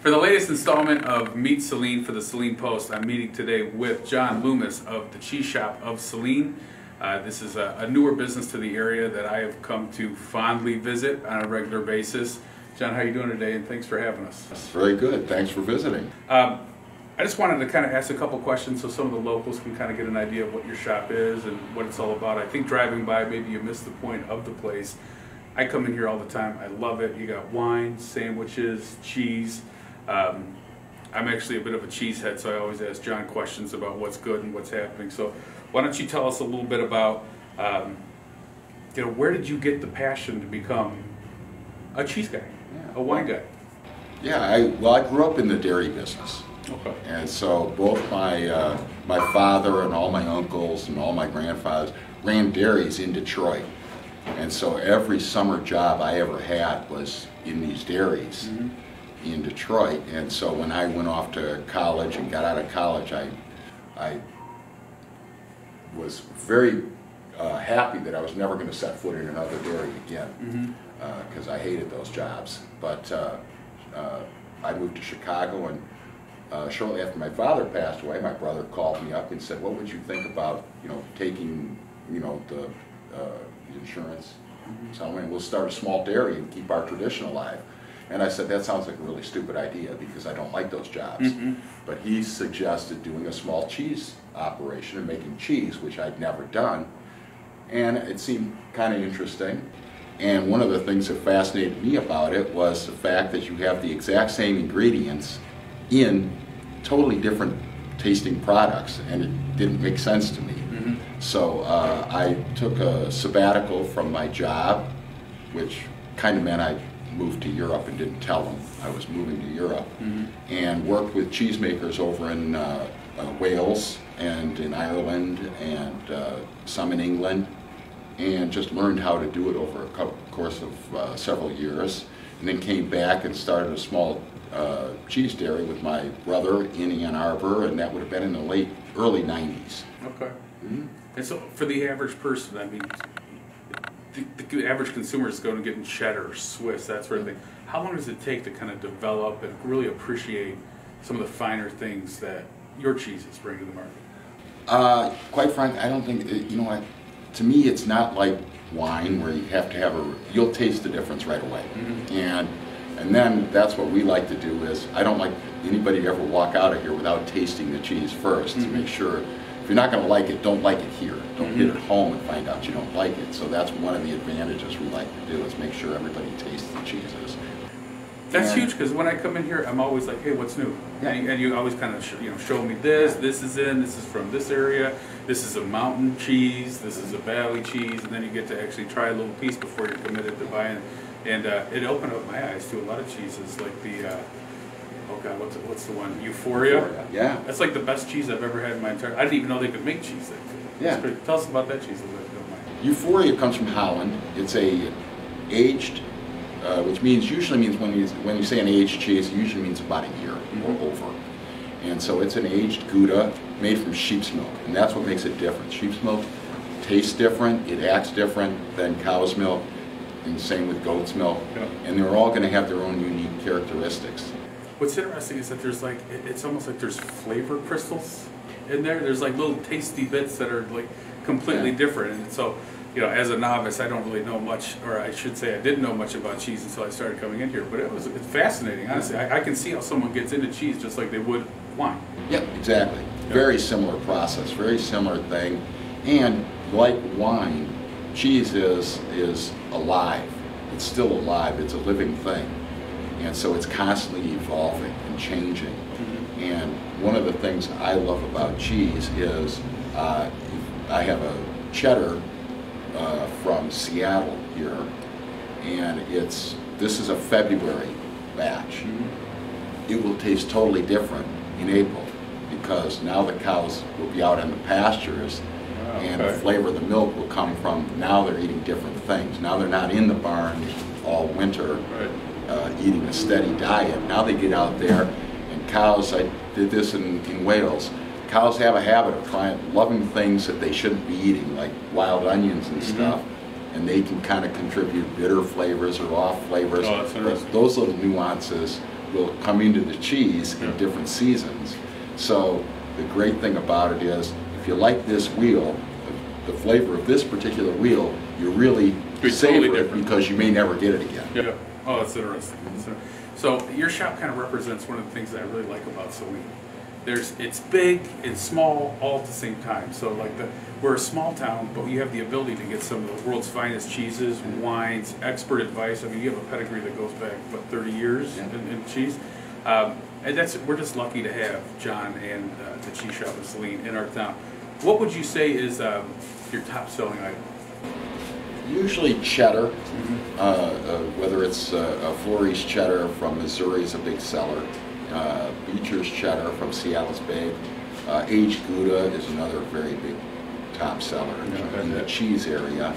For the latest installment of Meet Saline for the Saline Post, I'm meeting today with John Loomis of the cheese shop of Saline. This is a newer business to the area that I have come to fondly visit on a regular basis. John, how are you doing today? And thanks for having us. Very good. Thanks for visiting. I just wanted to kind of ask a couple questions so some of the locals can kind of get an idea of what your shop is and what it's all about. I think driving by, maybe you missed the point of the place. I come in here all the time. I love it. You got wine, sandwiches, cheese. I'm actually a bit of a cheesehead, so I always ask John questions about what's good and what's happening. So why don't you tell us a little bit about, where did you get the passion to become a cheese guy, a wine guy? Yeah, I grew up in the dairy business. Okay. And so both my father and all my uncles and all my grandfathers ran dairies in Detroit. And so every summer job I ever had was in these dairies in Detroit. And so when I went off to college and got out of college, I was very happy that I was never going to set foot in another dairy again, because I hated those jobs. But I moved to Chicago, and shortly after my father passed away, my brother called me up and said, "What would you think about, taking, the insurance? So we'll start a small dairy and keep our tradition alive." And I said, "That sounds like a really stupid idea because I don't like those jobs." But he suggested doing a small cheese operation and making cheese, which I'd never done. And it seemed kind of interesting. And one of the things that fascinated me about it was the fact that you have the exact same ingredients in totally different tasting products, and it didn't make sense to me. So I took a sabbatical from my job, which kind of meant I moved to Europe and didn't tell them I was moving to Europe, and worked with cheesemakers over in Wales and in Ireland and some in England, and just learned how to do it over a course of several years, and then came back and started a small cheese dairy with my brother in Ann Arbor, and that would have been in the early 90s. Okay. And so for the average person, I mean, the average consumer is going to get in cheddar, Swiss, that sort of thing. How long does it take to kind of develop and really appreciate some of the finer things that your cheeses bring to the market? Quite frankly, I don't think, to me it's not like wine where you have to you'll taste the difference right away. And then that's what we like to do is, I don't like anybody to ever walk out of here without tasting the cheese first to make sure. If you're not going to like it, don't like it here. Don't get it home and find out you don't like it. So that's one of the advantages we like to do, is make sure everybody tastes the cheeses. That's huge, because when I come in here, I'm always like, "Hey, what's new?" And you always kind of show me this. This is from this area. This is a mountain cheese. This is a valley cheese, and then you get to actually try a little piece before you're committed to buying. And it opened up my eyes to a lot of cheeses, like the. Oh God, what's the one? Euphoria? Yeah. That's like the best cheese I've ever had in my entire. I didn't even know they could make cheese that good. Yeah. Tell us about that cheese a little bit, if you don't mind. Euphoria comes from Holland. It's a aged, which usually means when you say an aged cheese, it usually means about a year or over. And so it's an aged Gouda made from sheep's milk, and that's what makes it different. Sheep's milk tastes different, it acts different than cow's milk, and the same with goat's milk. Yeah. And they're all going to have their own unique characteristics. What's interesting is that there's it's almost like there's flavor crystals in there. There's like little tasty bits that are like completely different. And so, as a novice, I don't really know much, or I should say I didn't know much about cheese until I started coming in here. But it's fascinating, honestly. I can see how someone gets into cheese just like they would wine. Yeah, exactly. Yeah. Very similar process, very similar thing. And like wine, cheese is alive. It's still alive. It's a living thing. And so it's constantly evolving and changing. And one of the things I love about cheese is I have a cheddar from Seattle here, and this is a February batch. It will taste totally different in April, because now the cows will be out in the pastures, and the flavor of the milk will come from, now they're eating different things. Now they're not in the barn all winter. Eating a steady diet. Now they get out there, and cows, I did this in Wales, cows have a habit of loving things that they shouldn't be eating, like wild onions and stuff, and they can kind of contribute bitter flavors or off flavors. Oh, that's interesting. Those little nuances will come into the cheese in different seasons. So the great thing about it is, if you like this wheel, the flavor of this particular wheel, you really savor it because you may never get it again. Yeah. Oh, that's interesting. So your shop kind of represents one of the things that I really like about Saline. It's big and small all at the same time. So like we're a small town, but you have the ability to get some of the world's finest cheeses, wines, expert advice. I mean, you have a pedigree that goes back, what, 30 years in cheese? And we're just lucky to have John and the cheese shop in Saline in our town. What would you say is your top selling item? Usually cheddar, whether it's a Flores cheddar from Missouri is a big seller. Beecher's cheddar from Seattle's big. Aged Gouda is another very big top seller in the cheese area.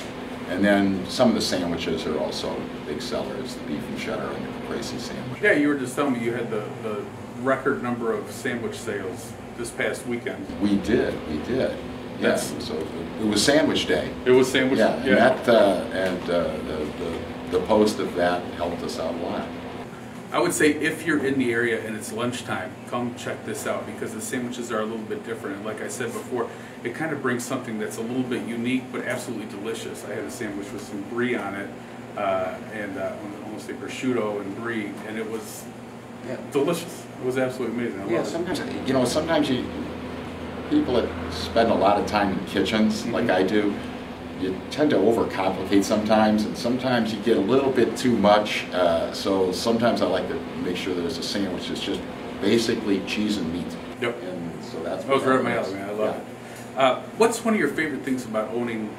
And then some of the sandwiches are also big sellers, the beef and cheddar and the caprese sandwich. Yeah, you were just telling me you had the record number of sandwich sales this past weekend. We did. Yes, so it was Sandwich Day. It was Sandwich Day. And the post of that helped us out a lot. I would say if you're in the area and it's lunchtime, come check this out because the sandwiches are a little bit different. And like I said before, it kind of brings something that's a little bit unique but absolutely delicious. I had a sandwich with some brie on it, and almost like prosciutto and brie, and it was delicious. It was absolutely amazing. I love it. Sometimes people that spend a lot of time in kitchens, like I do, you tend to overcomplicate sometimes, and sometimes you get a little bit too much. So sometimes I like to make sure there's a sandwich that's just basically cheese and meat. Yep. And so that's that was right up my alley, man. I love it. What's one of your favorite things about owning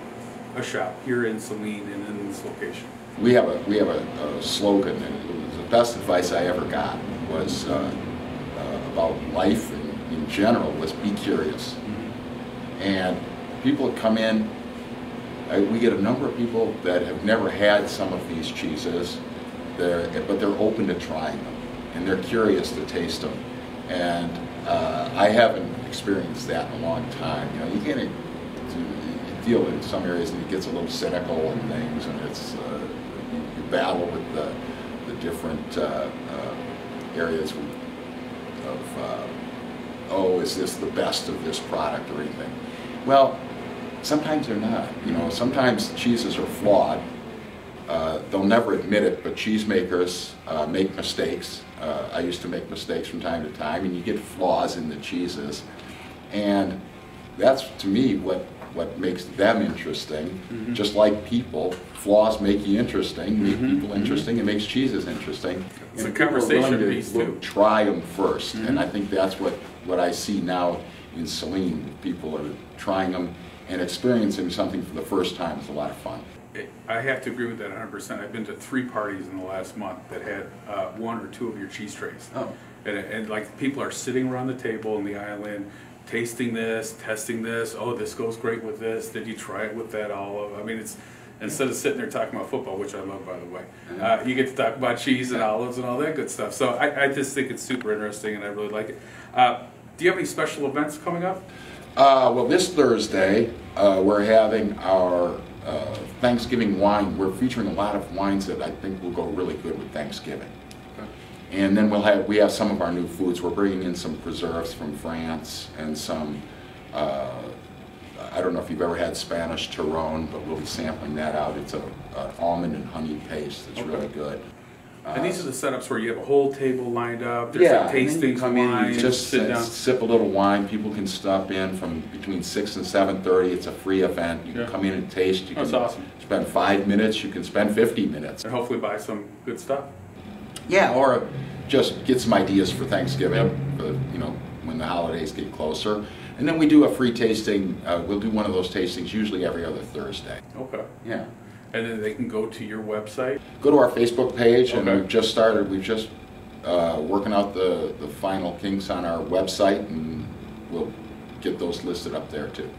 a shop here in Saline and in this location? We have a slogan, and it was the best advice I ever got was about life in general was be curious. And people that come in, we get a number of people that have never had some of these cheeses, but they're open to trying them, and they're curious to taste them. And I haven't experienced that in a long time. You can't deal in some areas and it gets a little cynical and things, and it's you battle with the different areas of oh, is this the best of this product or anything? Well, sometimes they're not. Sometimes cheeses are flawed. They'll never admit it, but cheesemakers make mistakes. I used to make mistakes from time to time, and you get flaws in the cheeses. And that's, to me, what makes them interesting. Just like people, flaws make you interesting, make people interesting, and makes cheeses interesting. It's a conversation piece, too. Try them first, and I think that's what I see now in Saline. People are trying them and experiencing something for the first time. Is a lot of fun. I have to agree with that 100%. I've been to 3 parties in the last month that had 1 or 2 of your cheese trays. Oh. And like people are sitting around the table in the island, tasting this, testing this. Oh, this goes great with this. Did you try it with that olive? I mean, it's instead of sitting there talking about football, which I love, by the way, you get to talk about cheese and olives and all that good stuff. So I just think it's super interesting, and I really like it. Do you have any special events coming up? Well, this Thursday, we're having our Thanksgiving wine. We're featuring a lot of wines that I think will go really good with Thanksgiving. Okay. And then we have some of our new foods. We're bringing in some preserves from France and some, I don't know if you've ever had Spanish Tran, but we'll be sampling that out. It's an almond and honey paste that's really good. And these are the setups where you have a whole table lined up. There's like tastings, wine, just sit down, sip a little wine. People can stop in from between 6 and 7:30. It's a free event. You can come in and taste. You can spend 5 minutes. You can spend 50 minutes, and hopefully buy some good stuff. Yeah, or just get some ideas for Thanksgiving. When the holidays get closer. And then we do a free tasting. We'll do one of those tastings usually every other Thursday. Okay. Yeah. And then they can go to your website? Go to our Facebook page, and we've just started. We've just working out the final kinks on our website, and we'll get those listed up there too.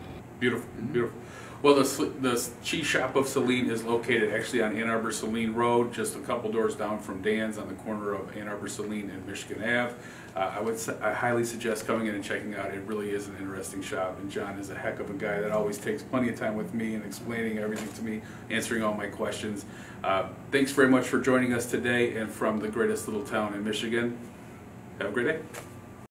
Beautiful, beautiful. Well, the cheese shop of Saline is located actually on Ann Arbor Saline Road, just a couple doors down from Dan's on the corner of Ann Arbor Saline and Michigan Ave. I highly suggest coming in and checking out. It really is an interesting shop, and John is a heck of a guy that always takes plenty of time with me and explaining everything to me, answering all my questions. Thanks very much for joining us today, and from the greatest little town in Michigan. Have a great day.